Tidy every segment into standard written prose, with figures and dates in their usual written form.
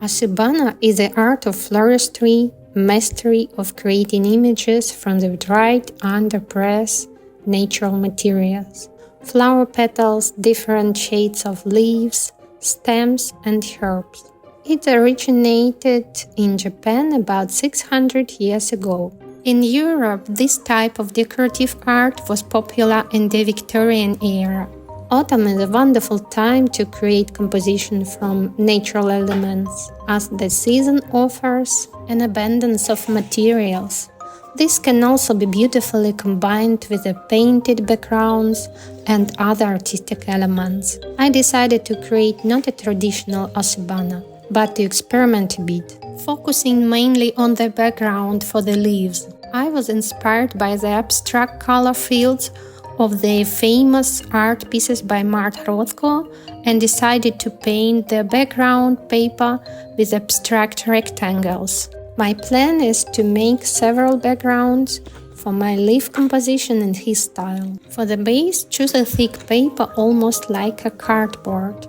Oshibana is the art of floristry, mastery of creating images from the dried underpress natural materials, flower petals, different shades of leaves, stems and herbs. It originated in Japan about 600 years ago. In Europe, this type of decorative art was popular in the Victorian era. Autumn is a wonderful time to create composition from natural elements, as the season offers an abundance of materials. This can also be beautifully combined with the painted backgrounds and other artistic elements. I decided to create not a traditional Oshibana, but to experiment a bit, focusing mainly on the background for the leaves. I was inspired by the abstract color fields of the famous art pieces by Marta Rothko and decided to paint the background paper with abstract rectangles. My plan is to make several backgrounds for my leaf composition in his style. For the base, choose a thick paper almost like a cardboard.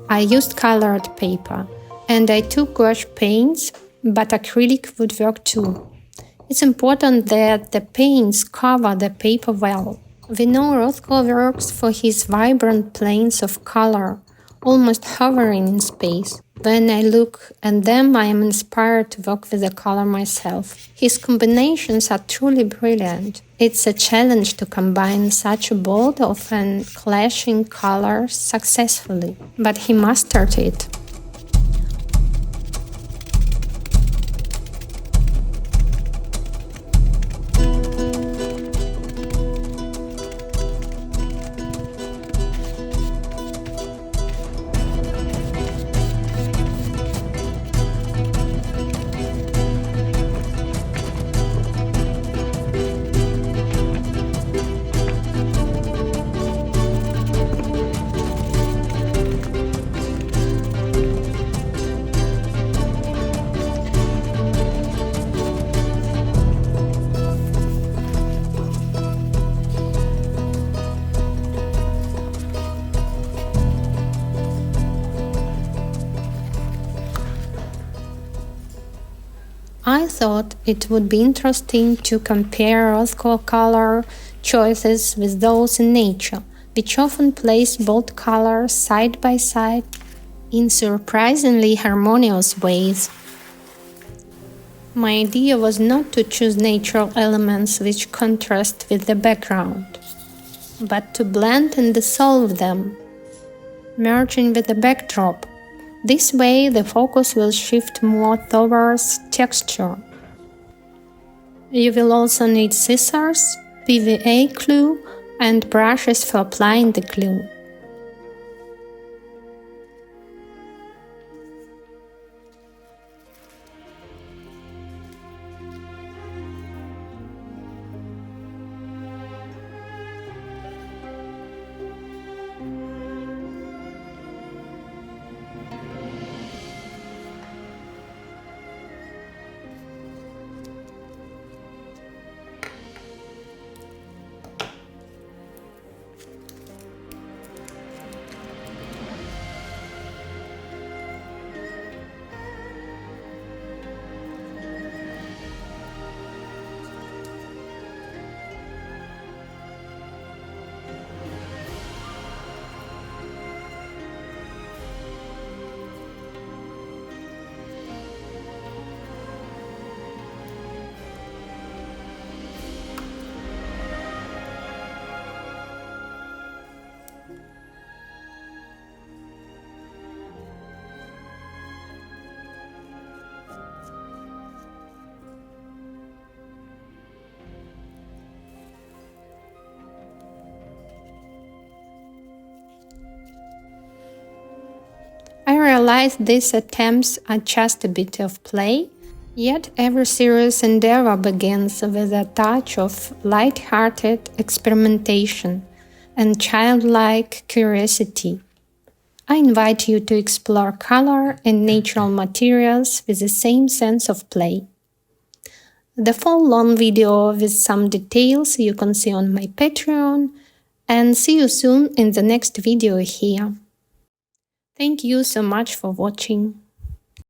I used colored paper and I took gouache paints, but acrylic would work too. It's important that the paints cover the paper well. We know Rothko works for his vibrant planes of color, almost hovering in space. When I look at them, I am inspired to work with the color myself. His combinations are truly brilliant. It's a challenge to combine such a bold, often clashing colors successfully, but he mastered it. I thought it would be interesting to compare Rothko color choices with those in nature, which often place both colors side by side in surprisingly harmonious ways. My idea was not to choose natural elements which contrast with the background, but to blend and dissolve them, merging with the backdrop. This way, the focus will shift more towards texture. You will also need scissors, PVA glue, and brushes for applying the glue. I realize these attempts are just a bit of play, yet every serious endeavor begins with a touch of light-hearted experimentation and childlike curiosity. I invite you to explore color and natural materials with the same sense of play. The full-on video with some details you can see on my Patreon, and see you soon in the next video here. Thank you so much for watching.